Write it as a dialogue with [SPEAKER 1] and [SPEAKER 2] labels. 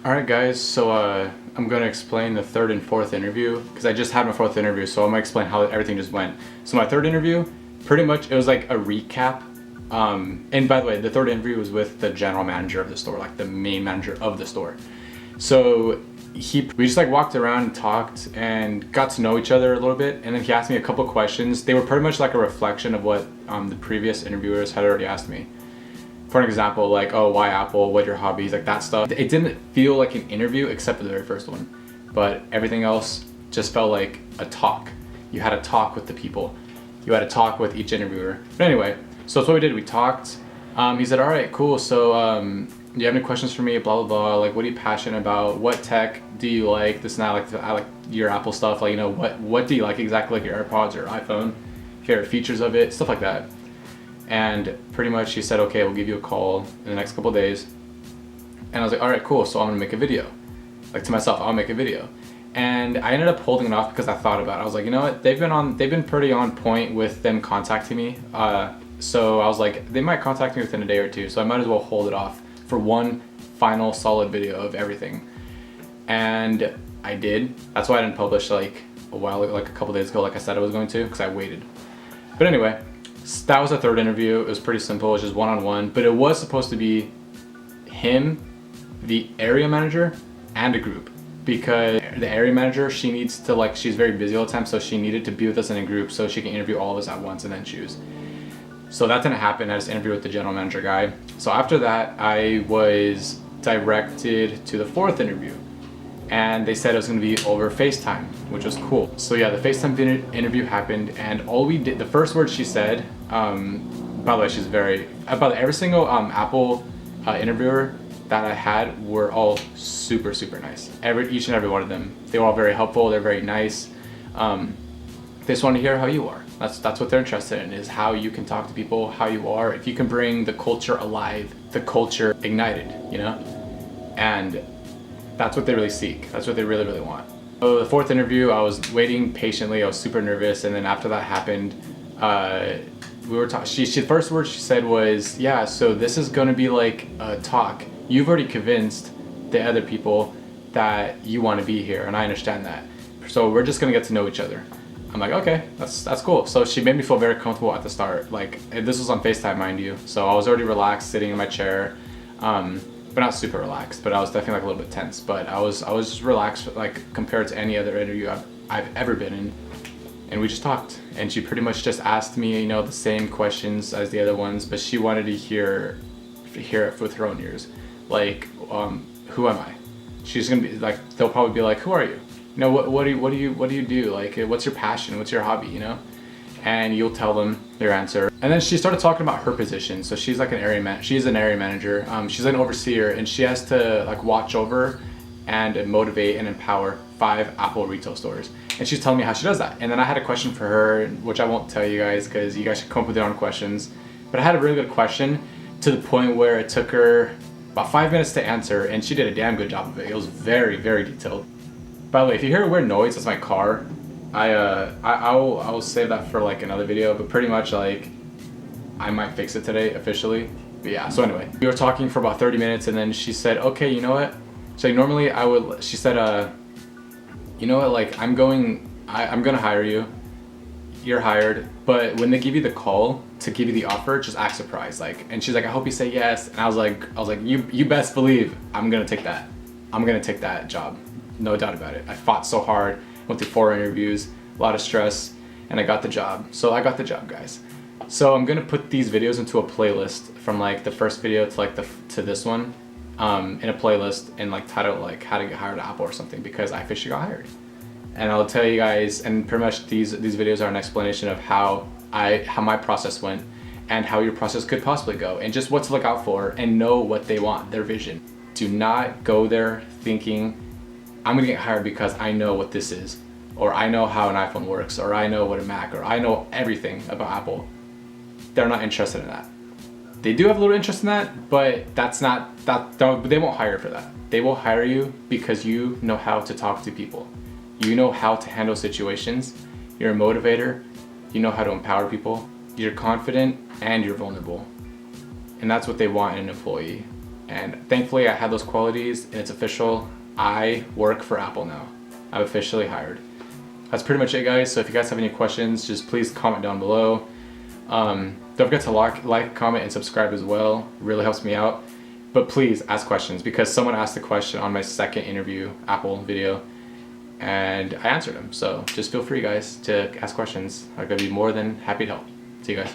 [SPEAKER 1] Alright guys, so I'm going to explain the third and fourth interview because I just had my fourth interview, so I'm going to explain how everything just went. So my third interview, pretty much it was like a recap. And by the way, the third interview was with the general manager of the store, like the main manager of the store. So we just like walked around and talked and got to know each other a little bit, and then he asked me a couple questions. They were pretty much like a reflection of what the previous interviewers had already asked me. For an example, like, oh, why Apple, what are your hobbies, like that stuff. It didn't feel like an interview except for the very first one, but everything else just felt like a talk. You had a talk with the people. You had a talk with each interviewer. But anyway, so that's what we did. We talked. He said, all right, cool. So do you have any questions for me? Blah, blah, blah. Like, what are you passionate about? What tech do you like? This and that. I like your Apple stuff. Like, you know, what do you like exactly? Like your AirPods or iPhone, favorite features of it, stuff like that. And pretty much he said, okay, we'll give you a call in the next couple days. And I was like, all right, cool. So I'm gonna make a video. Like to myself, I'll make a video. And I ended up holding it off because I thought about it. I was like, you know what? They've been pretty on point with them contacting me. So I was like, they might contact me within a day or two. So I might as well hold it off for one final solid video of everything. And I did. That's why I didn't publish like a couple days ago, like I said I was going to, because I waited. But anyway, that was the third interview. It was pretty simple. It was just one-on-one, but it was supposed to be him, the area manager, and a group, because the area manager, she needs to like, she's very busy all the time, so she needed to be with us in a group so she can interview all of us at once and then choose. So that didn't happen. I just interviewed with the general manager guy. So after that, I was directed to the fourth interview, and they said it was going to be over FaceTime, which was cool. So yeah, the FaceTime interview happened, and all we did, the first word she said, by the way, she's about every single Apple interviewer that I had were all super, super nice. Each and every one of them. They were all very helpful, they're very nice. They just want to hear how you are. That's what they're interested in, is how you can talk to people, how you are, if you can bring the culture alive, the culture ignited, you know? And that's what they really seek. That's what they really, really want. So the fourth interview, I was waiting patiently. I was super nervous, and then after that happened, we were talking. The first word she said was, "Yeah, so this is gonna be like a talk. You've already convinced the other people that you want to be here, and I understand that. So we're just gonna get to know each other." I'm like, okay, that's cool. So she made me feel very comfortable at the start. Like, this was on FaceTime, mind you. So I was already relaxed, sitting in my chair. But not super relaxed, but I was definitely like a little bit tense, but I was just relaxed, like compared to any other interview I've ever been in. And we just talked, and she pretty much just asked me, you know, the same questions as the other ones, but she wanted to hear it with her own ears. Like, who am I? She's gonna be like, they'll probably be like, who are you? You know, what do you do? Like, what's your passion? What's your hobby? You know? And you'll tell them their answer. And then she started talking about her position. So she's like she's an area manager. She's an overseer, and she has to like watch over and motivate and empower 5 Apple retail stores. And she's telling me how she does that. And then I had a question for her, which I won't tell you guys because you guys should come up with your own questions. But I had a really good question to the point where it took her about 5 minutes to answer, and she did a damn good job of it. It was very, very detailed. By the way, if you hear a weird noise, that's my car. I'll save that for like another video, but pretty much like I might fix it today officially. But yeah, so anyway, we were talking for about 30 minutes, and then she said, okay, you know what? So normally she said, you know what, like I'm gonna hire you. You're hired, but when they give you the call to give you the offer, just act surprised. Like, and she's like, I hope you say yes. And I was like, you best believe I'm gonna take that. I'm gonna take that job. No doubt about it. I fought so hard. Went through 4 interviews, a lot of stress, and I got the job. So I got the job, guys. So I'm gonna put these videos into a playlist from like the first video to like to this one, in a playlist, and like title like how to get hired at Apple or something, because I officially got hired. And I'll tell you guys, and pretty much these videos are an explanation of how my process went and how your process could possibly go, and just what to look out for, and know what they want, their vision. Do not go there thinking, I'm gonna get hired because I know what this is, or I know how an iPhone works, or I know what a Mac, or I know everything about Apple. They're not interested in that. They do have a little interest in that, but they won't hire for that. They will hire you because you know how to talk to people. You know how to handle situations. You're a motivator. You know how to empower people. You're confident and you're vulnerable. And that's what they want in an employee. And thankfully I had those qualities, and it's official. I work for Apple now. I'm officially hired. That's pretty much it, guys. So if you guys have any questions, just please comment down below. Don't forget to like, comment, and subscribe as well. It really helps me out. But please ask questions, because someone asked a question on my second interview Apple video and I answered them. So just feel free, guys, to ask questions. I'm gonna be more than happy to help. See you guys.